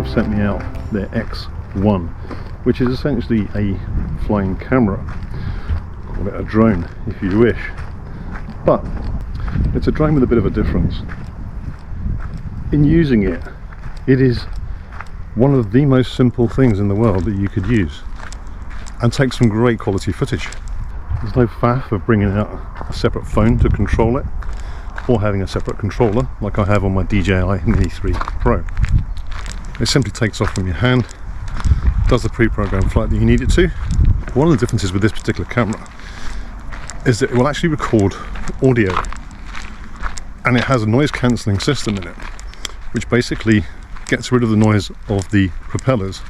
have sent me out their X1, which is essentially a flying camera. Call it a drone if you wish, but it's a drone with a bit of a difference. In using it, it is one of the most simple things in the world that you could use and take some great quality footage. There's no faff of bringing out a separate phone to control it, or having a separate controller like I have on my DJI Mini 3 Pro. It simply takes off from your hand, does the pre-programmed flight that you need it to. One of the differences with this particular camera is that it will actually record audio, and it has a noise cancelling system in it, which basically gets rid of the noise of the propellers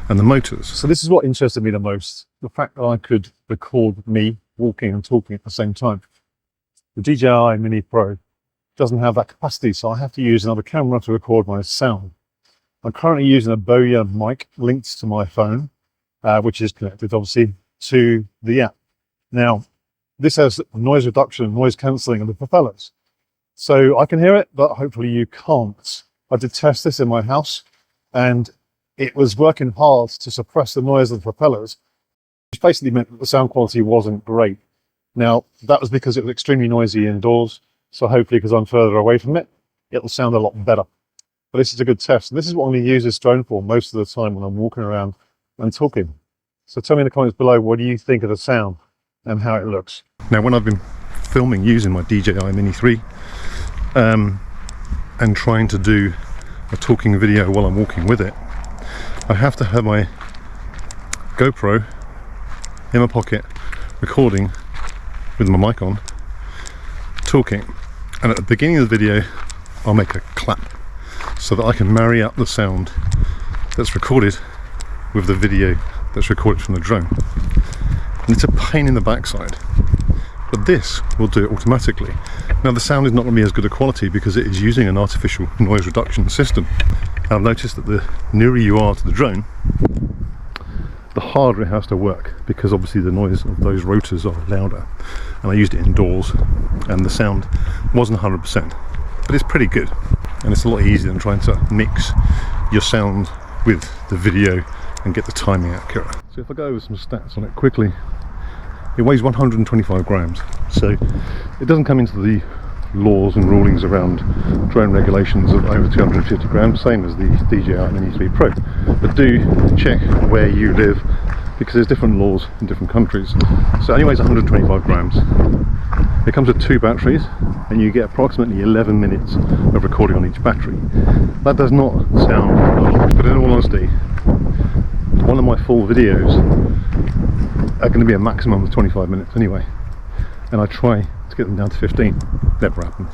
and the motors. So this is what interested me the most, the fact that I could record me walking and talking at the same time. The DJI Mini Pro doesn't have that capacity, so I have to use another camera to record my sound. I'm currently using a Boya mic linked to my phone, which is connected obviously to the app. Now, this has noise reduction, noise cancelling of the propellers. So I can hear it, but hopefully you can't. I did test this in my house, and it was working hard to suppress the noise of the propellers, which basically meant that the sound quality wasn't great. Now, that was because it was extremely noisy indoors, so hopefully because I'm further away from it, it'll sound a lot better. But this is a good test, and this is what I'm going to use this drone for most of the time when I'm walking around and talking. So tell me in the comments below, what do you think of the sound and how it looks? Now, when I've been filming using my DJI Mini 3 and trying to do a talking video while I'm walking with it, I have to have my GoPro in my pocket recording with my mic on, talking, and at the beginning of the video I'll make a clap so that I can marry up the sound that's recorded with the video that's recorded from the drone. And it's a pain in the backside, but this will do it automatically. Now, the sound is not going to be as good a quality because it is using an artificial noise reduction system. And I've noticed that the nearer you are to the drone, the harder it has to work, because obviously the noise of those rotors are louder. And I used it indoors and the sound wasn't 100%, but it's pretty good. And it's a lot easier than trying to mix your sound with the video and get the timing accurate. So if I go over some stats on it quickly, it weighs 125 grams. So it doesn't come into the laws and rulings around drone regulations of over 250 grams, same as the DJI Mini 3 Pro. But do check where you live, because there's different laws in different countries. So it only weighs 125 grams. It comes with 2 batteries, and you get approximately 11 minutes of recording on each battery. That does not sound a lot, but in all honesty, one of my full videos are going to be a maximum of 25 minutes anyway, and I try to get them down to 15. Never happens,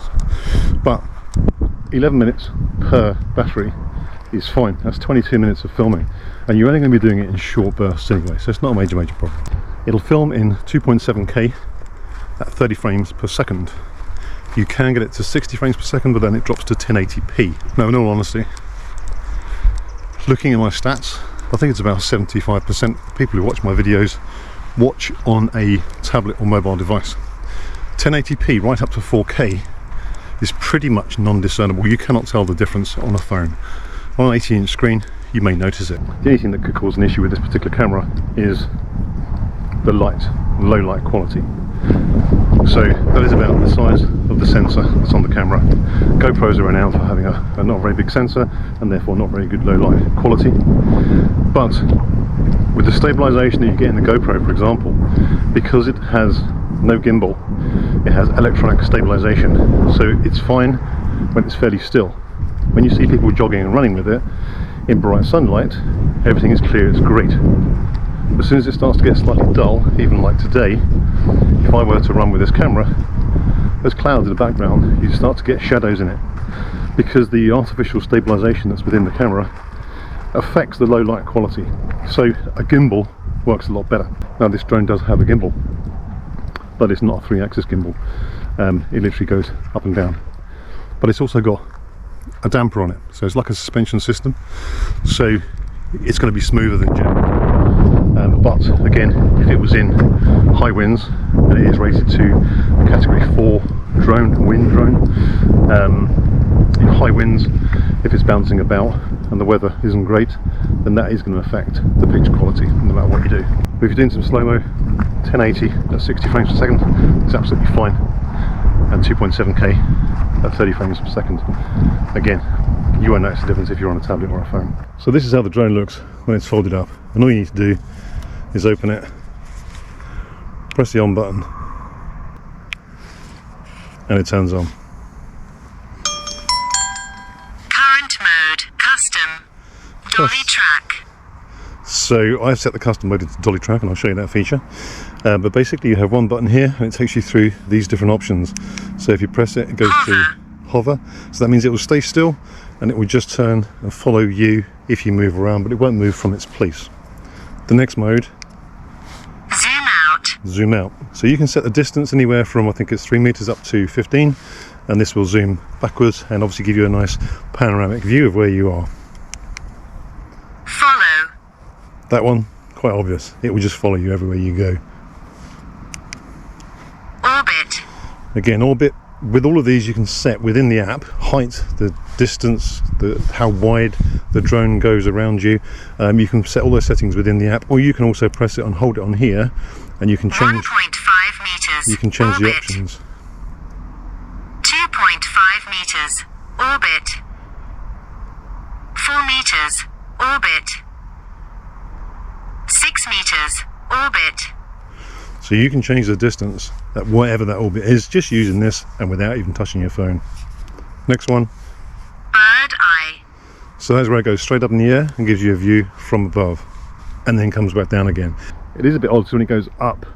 but 11 minutes per battery is fine. That's 22 minutes of filming, and you're only going to be doing it in short bursts anyway, so it's not a major problem. It'll film in 2.7K at 30 frames per second. You can get it to 60 frames per second, but then it drops to 1080p. Now, in all honesty, looking at my stats, I think it's about 75% of people who watch my videos watch on a tablet or mobile device. 1080p right up to 4K is pretty much non-discernible. You cannot tell the difference on a phone. On an 80-inch screen, you may notice it. The only thing that could cause an issue with this particular camera is the light, low light quality. So that is about the size of the sensor that's on the camera. GoPros are renowned for having a not very big sensor and therefore not very good low light quality. But with the stabilization that you get in the GoPro, for example, because it has no gimbal, it has electronic stabilization, so it's fine when it's fairly still. When you see people jogging and running with it in bright sunlight, everything is clear, it's great. As soon as it starts to get slightly dull, even like today, if I were to run with this camera, there's clouds in the background, you start to get shadows in it, because the artificial stabilization that's within the camera affects the low light quality. So a gimbal works a lot better. Now, this drone does have a gimbal, but it's not a 3-axis gimbal. It literally goes up and down, but it's also got a damper on it, so it's like a suspension system, so it's going to be smoother than jet. But again, if it was in high winds, and it is rated to a category 4 drone, wind drone, in high winds, if it's bouncing about, and the weather isn't great, then that is going to affect the picture quality no matter what you do. But if you're doing some slow-mo, 1080 at 60 frames per second is absolutely fine, and 2.7K at 30 frames per second. Again, you won't notice the difference if you're on a tablet or a phone. So this is how the drone looks when it's folded up, and all you need to do is open it, press the on button, and it turns on. Current mode, custom, dolly track. So I've set the custom mode into dolly track, and I'll show you that feature. But basically you have one button here and it takes you through these different options. So if you press it, it goes to hover. So that means it will stay still and it will just turn and follow you if you move around, but it won't move from its place. The next mode, zoom out. Zoom out. So you can set the distance anywhere from, I think it's 3 meters up to 15, and this will zoom backwards and obviously give you a nice panoramic view of where you are. Follow. That one, quite obvious. It will just follow you everywhere you go. Orbit. Again, orbit. With all of these you can set within the app height, the distance, how wide the drone goes around you. You can set all those settings within the app, or you can also press it and hold it on here and you can change 1.5 meters. You can change orbit. the options. 2.5 meters. Orbit. 4 meters. Orbit. 6 meters. Orbit. So you can change the distance at whatever that orbit is, just using this and without even touching your phone. Next one. Bird eye. So that's where it goes straight up in the air and gives you a view from above, and then comes back down again. It is a bit odd, so when it goes up,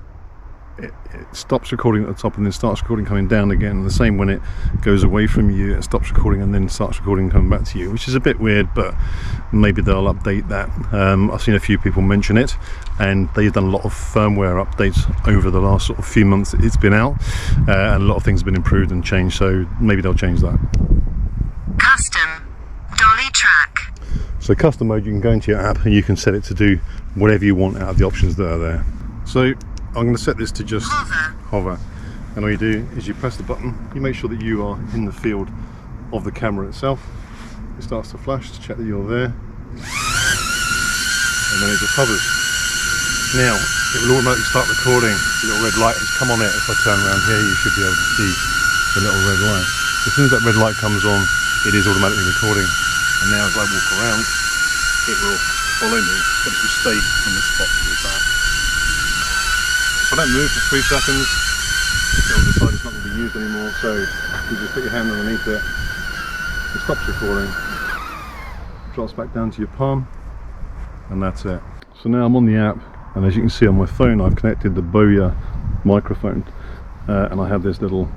it stops recording at the top and then starts recording coming down again. And the same when it goes away from you, it stops recording and then starts recording coming back to you, which is a bit weird, but maybe they'll update that. I've seen a few people mention it, and they've done a lot of firmware updates over the last sort of few months it's been out, and a lot of things have been improved and changed, so maybe they'll change that. Custom. Dolly track. So custom mode, you can go into your app and you can set it to do whatever you want out of the options that are there. So I'm going to set this to just hover, and all you do is you press the button, you make sure that you are in the field of the camera itself. It starts to flash to check that you're there, and then it just hovers. Now it will automatically start recording. The little red light has come on it. If I turn around here, you should be able to see the little red light. As soon as that red light comes on, it is automatically recording, and now as I walk around, it will follow me, but it will stay in the spot that it's at. If I don't move for 3 seconds, it will decide it's not going to be used anymore, so you just put your hand underneath it, it stops recording, drops back down to your palm, and that's it. So now I'm on the app, and as you can see on my phone, I've connected the Boya microphone, and I have this little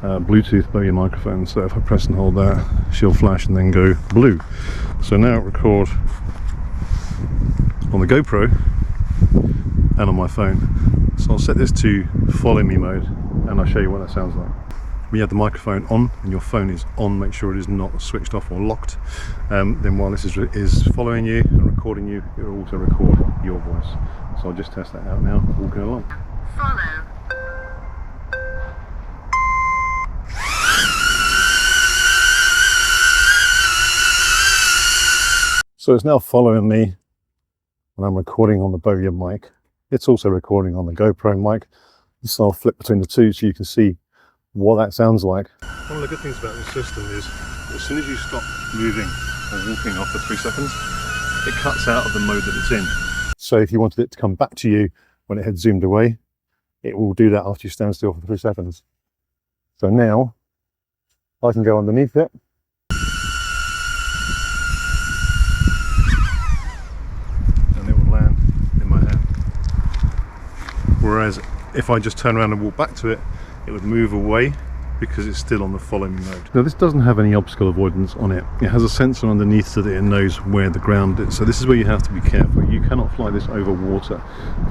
Bluetooth Boya microphone, so if I press and hold that, she'll flash and then go blue. So now it records on the GoPro and on my phone. So I'll set this to follow me mode, and I'll show you what that sounds like. When you have the microphone on and your phone is on, make sure it is not switched off or locked. Then while this is following you and recording you, it will also record your voice. So I'll just test that out now, walking along. Follow. So it's now following me when I'm recording on the Boya mic. It's also recording on the GoPro mic. So I'll flip between the two so you can see what that sounds like. One of the good things about this system is as soon as you stop moving or walking after 3 seconds, it cuts out of the mode that it's in. So if you wanted it to come back to you when it had zoomed away, it will do that after you stand still for 3 seconds. So now I can go underneath it. Whereas if I just turn around and walk back to it, it would move away because it's still on the follow me mode. Now this doesn't have any obstacle avoidance on it. It has a sensor underneath so that it knows where the ground is. So this is where you have to be careful. You cannot fly this over water.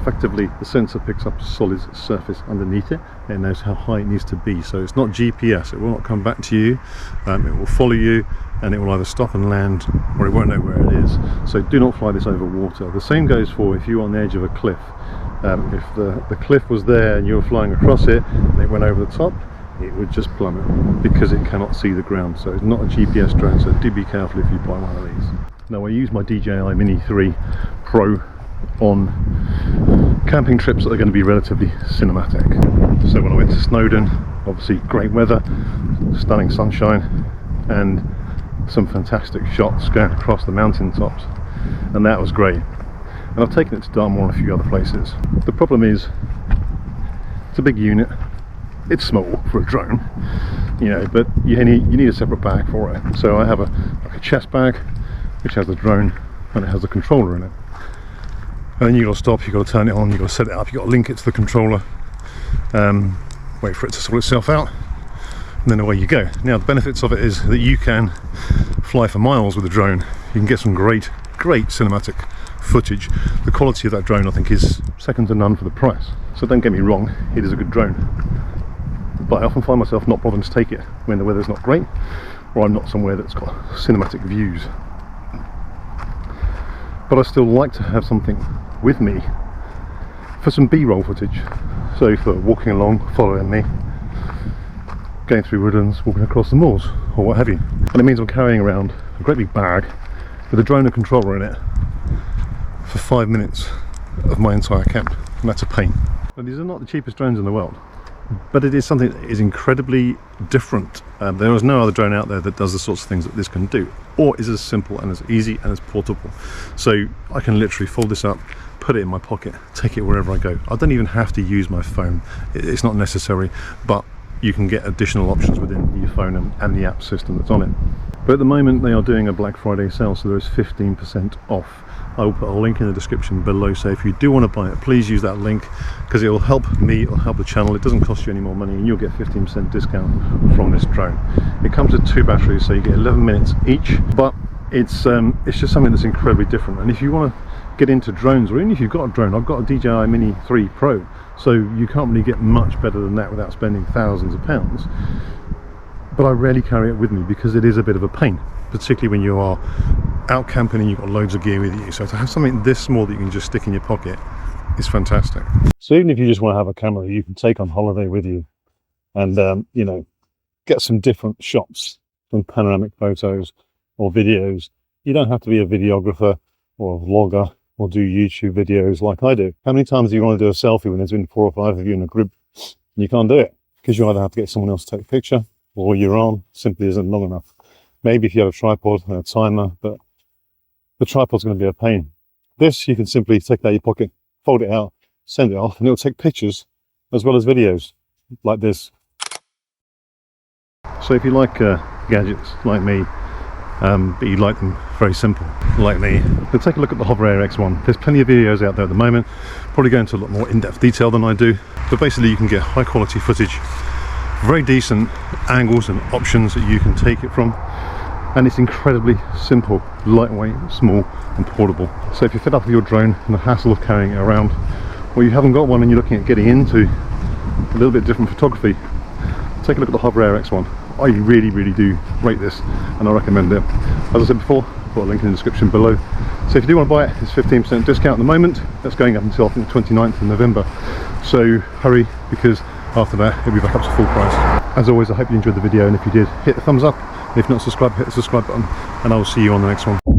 Effectively, the sensor picks up a solid surface underneath it and it knows how high it needs to be. So it's not GPS. It will not come back to you. It will follow you, and it will either stop and land, or it won't know where it is. So do not fly this over water. The same goes for if you're on the edge of a cliff. If the cliff was there and you were flying across it and it went over the top, it would just plummet because it cannot see the ground. So it's not a GPS drone, so do be careful if you buy one of these. Now I use my DJI Mini 3 Pro on camping trips that are going to be relatively cinematic. So when I went to Snowdon, obviously great weather, stunning sunshine, and some fantastic shots going across the mountain tops, and that was great. And I've taken it to Dartmoor and a few other places. The problem is, it's a big unit, it's small for a drone, you know, but you need a separate bag for it. So I have like a chest bag which has the drone and it has the controller in it. And then you've got to stop, you've got to turn it on, you've got to set it up, you've got to link it to the controller, wait for it to sort itself out, and then away you go. Now the benefits of it is that you can fly for miles with a drone. You can get some great cinematic footage. The quality of that drone I think is second to none for the price. So don't get me wrong, it is a good drone. But I often find myself not bothering to take it when the weather's not great, or I'm not somewhere that's got cinematic views. But I still like to have something with me for some B-roll footage. So for walking along, following me, going through woodlands, walking across the moors, or what have you. And it means I'm carrying around a great big bag with a drone and controller in it for 5 minutes of my entire camp, and that's a pain. But these are not the cheapest drones in the world, but it is something that is incredibly different. There is no other drone out there that does the sorts of things that this can do, or is as simple and as easy and as portable. So I can literally fold this up, put it in my pocket, take it wherever I go. I don't even have to use my phone, it's not necessary, but you can get additional options within your phone and the app system that's on it. But at the moment they are doing a Black Friday sale, so there is 15% off. I will put a link in the description below, so if you do want to buy it, please use that link, because it will help me, it will help the channel. It doesn't cost you any more money, and you'll get 15% discount from this drone. It comes with 2 batteries, so you get 11 minutes each, but it's just something that's incredibly different. And if you want to get into drones, or even if you've got a drone, I've got a DJI Mini 3 Pro, so you can't really get much better than that without spending thousands of pounds. But I rarely carry it with me because it is a bit of a pain, particularly when you are out camping and you've got loads of gear with you. So to have something this small that you can just stick in your pocket is fantastic. So even if you just want to have a camera you can take on holiday with you, and you know, get some different shots, some panoramic photos or videos. You don't have to be a videographer or a vlogger or do YouTube videos like I do. How many times do you want to do a selfie when there's been 4 or 5 of you in a group and you can't do it because you either have to get someone else to take a picture, or your arm simply isn't long enough? Maybe if you have a tripod and a timer, but the tripod's going to be a pain. This you can simply take it out of your pocket, fold it out, send it off, and it'll take pictures as well as videos like this. So if you like gadgets like me, but you like them very simple like me, then take a look at the Hover Air X1. There's plenty of videos out there at the moment, probably go into a lot more in-depth detail than I do, but basically you can get high quality footage, very decent angles and options that you can take it from, and it's incredibly simple, lightweight, small and portable. So if you're fed up with your drone and the hassle of carrying it around, or you haven't got one and you're looking at getting into a little bit different photography, take a look at the Hover Air X1. I really do rate this and I recommend it. As I said before, I've got a link in the description below. So if you do want to buy it, it's 15% discount at the moment. That's going up until I think the 29th of November. So hurry, because after that it'll be back up to full price. As always, I hope you enjoyed the video, and if you did, hit the thumbs up. If not subscribed, hit the subscribe button, and I will see you on the next one.